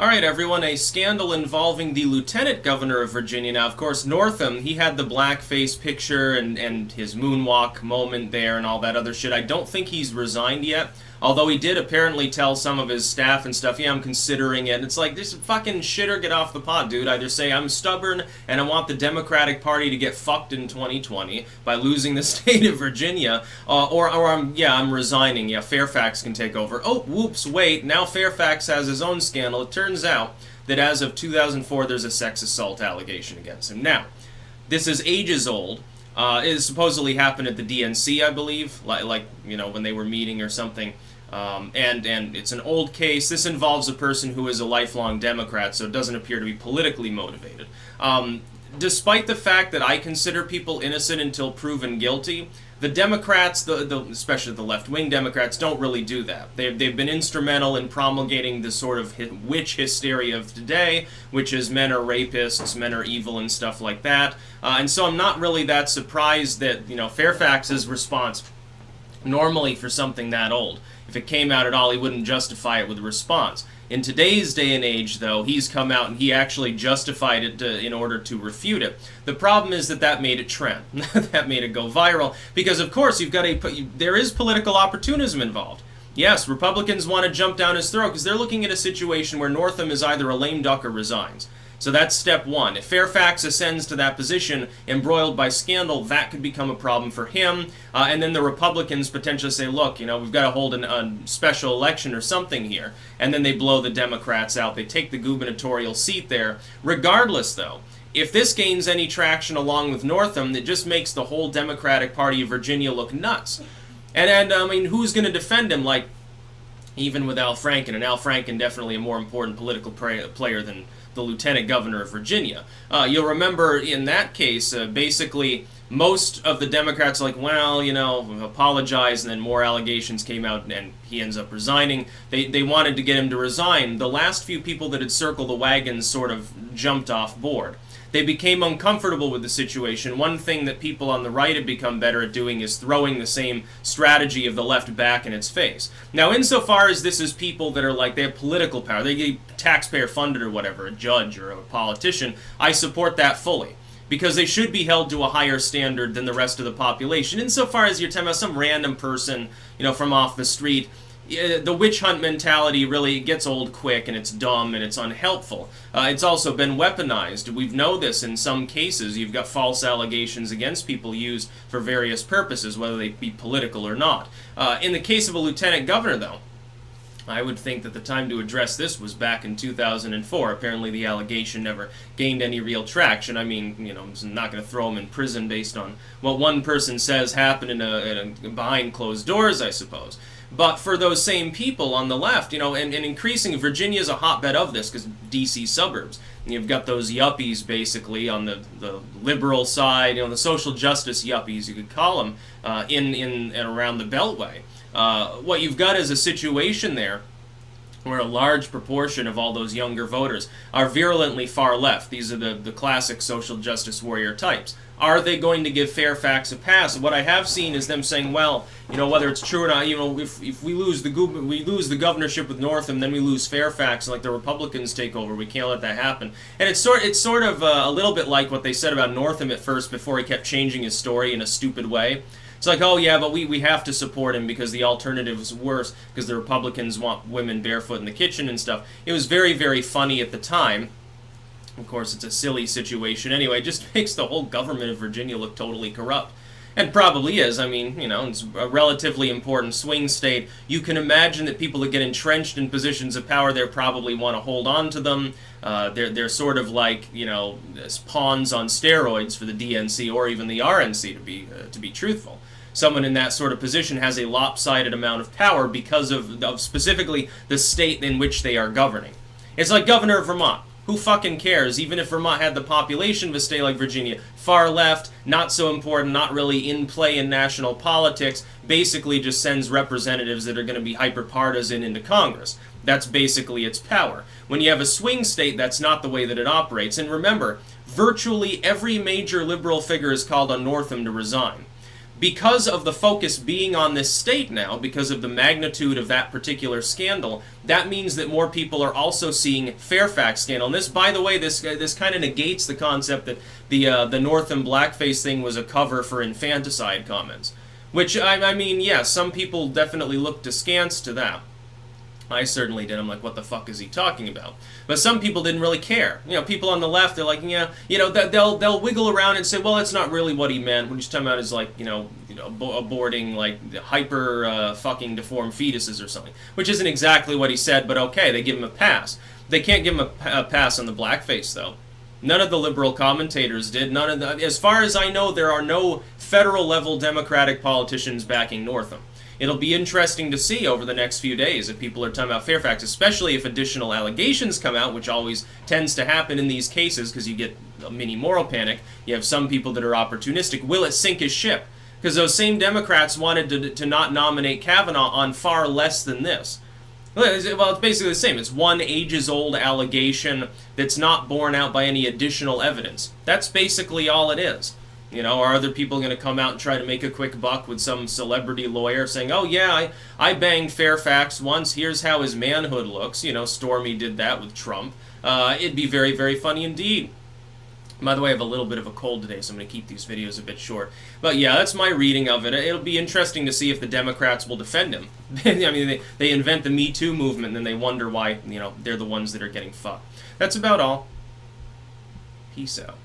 All right, everyone, a scandal involving the lieutenant governor of Virginia. Now, of course, Northam, he had the blackface picture and his moonwalk moment there and all that other shit. I don't think he's resigned yet, although he did apparently tell some of his staff and stuff, yeah, I'm considering it. And it's like, this fucking shitter, get off the pot, dude. Either say, I'm stubborn and I want the Democratic Party to get fucked in 2020 by losing the state of Virginia, or I'm resigning. Yeah, Fairfax can take over. Oh, whoops, wait, now Fairfax has his own scandal. It turns out that as of 2004, there's a sex assault allegation against him. Now, this is ages old. It supposedly happened at the DNC, I believe, like you know, when they were meeting or something. And it's an old case. This involves a person who is a lifelong Democrat, so it doesn't appear to be politically motivated. Despite the fact that I consider people innocent until proven guilty, the Democrats, especially the left-wing Democrats, don't really do that. They've been instrumental in promulgating the sort of witch hysteria of today, which is men are rapists, men are evil, and stuff like that. And so I'm not really that surprised that, you know, Fairfax's response, normally for something that old, if it came out at all, he wouldn't justify it with a response. In today's day and age, though, he's come out and he actually justified it in order to refute it. The problem is that made it trend. That made it go viral because, of course, there is political opportunism involved. Yes, Republicans want to jump down his throat because they're looking at a situation where Northam is either a lame duck or resigns. So that's step one. If Fairfax ascends to that position, embroiled by scandal, that could become a problem for him. And then the Republicans potentially say, look, you know, we've got to hold a special election or something here. And then they blow the Democrats out. They take the gubernatorial seat there. Regardless, though, if this gains any traction along with Northam, it just makes the whole Democratic Party of Virginia look nuts. And I mean, who's going to defend him? Like, even with Al Franken. And Al Franken definitely a more important political player than the lieutenant governor of Virginia. You'll remember in that case, basically, most of the Democrats are like, well, you know, apologize, and then more allegations came out, and he ends up resigning. They wanted to get him to resign. The last few people that had circled the wagons sort of jumped off board. They became uncomfortable with the situation. One thing that people on the right have become better at doing is throwing the same strategy of the left back in its face. Now, insofar as this is people that are like, they have political power, they get taxpayer funded or whatever, a judge or a politician, I support that fully. Because they should be held to a higher standard than the rest of the population. Insofar as you're talking about some random person, you know, from off the street, the witch hunt mentality really gets old quick, and it's dumb, and it's unhelpful. It's also been weaponized. We know this in some cases. You've got false allegations against people used for various purposes, whether they be political or not. In the case of a lieutenant governor, though, I would think that the time to address this was back in 2004. Apparently the allegation never gained any real traction. I mean, you know, I'm not going to throw him in prison based on what one person says happened behind closed doors, I suppose. But for those same people on the left, you know, and increasing, Virginia's a hotbed of this because DC suburbs. And you've got those yuppies, basically, on the liberal side, you know, the social justice yuppies, you could call them, in and around the Beltway. What you've got is a situation there where a large proportion of all those younger voters are virulently far left. These are the classic social justice warrior types. Are they going to give Fairfax a pass? What I have seen is them saying, well, you know, whether it's true or not, you know, if we lose the governorship with Northam, then we lose Fairfax, like the Republicans take over. We can't let that happen. And it's sort of a little bit like what they said about Northam at first before he kept changing his story in a stupid way. It's like, oh yeah, but we have to support him because the alternative is worse because the Republicans want women barefoot in the kitchen and stuff. It was very, very funny at the time. Of course, it's a silly situation anyway. It just makes the whole government of Virginia look totally corrupt. And probably is. I mean, you know, it's a relatively important swing state. You can imagine that people that get entrenched in positions of power there probably want to hold on to them. They're sort of like, you know, pawns on steroids for the DNC or even the RNC, to be truthful. Someone in that sort of position has a lopsided amount of power because of specifically the state in which they are governing. It's like governor of Vermont. Who fucking cares? Even if Vermont had the population of a state like Virginia, far left, not so important, not really in play in national politics, basically just sends representatives that are going to be hyper-partisan into Congress. That's basically its power. When you have a swing state, that's not the way that it operates. And remember, virtually every major liberal figure has called on Northam to resign. because of the focus being on this state now, because of the magnitude of that particular scandal, that means that more people are also seeing Fairfax scandal. And this, by the way, this kind of negates the concept that the Northam blackface thing was a cover for infanticide comments. Which, I mean, yeah, some people definitely looked askance to that. I certainly did. I'm like, what the fuck is he talking about? But some people didn't really care. You know, people on the left, they're like, yeah, you know, they'll wiggle around and say, well, that's not really what he meant. What he's talking about is like, aborting like hyper fucking deformed fetuses or something, which isn't exactly what he said. But okay, they give him a pass. They can't give him a pass on the blackface though. None of the liberal commentators did. None of the, as far as I know, there are no federal level Democratic politicians backing Northam. It'll be interesting to see over the next few days if people are talking about Fairfax, especially if additional allegations come out, which always tends to happen in these cases because you get a mini moral panic. You have some people that are opportunistic. Will it sink his ship? Because those same Democrats wanted to not nominate Kavanaugh on far less than this. Well, it's basically the same. It's one ages-old allegation that's not borne out by any additional evidence. That's basically all it is. You know, are other people going to come out and try to make a quick buck with some celebrity lawyer saying, oh yeah, I banged Fairfax once, here's how his manhood looks. You know, Stormy did that with Trump. It'd be very, very funny indeed. By the way, I have a little bit of a cold today, so I'm going to keep these videos a bit short. But yeah, that's my reading of it. It'll be interesting to see if the Democrats will defend him. I mean, they invent the Metoo movement, and then they wonder why, you know, they're the ones that are getting fucked. That's about all. Peace out.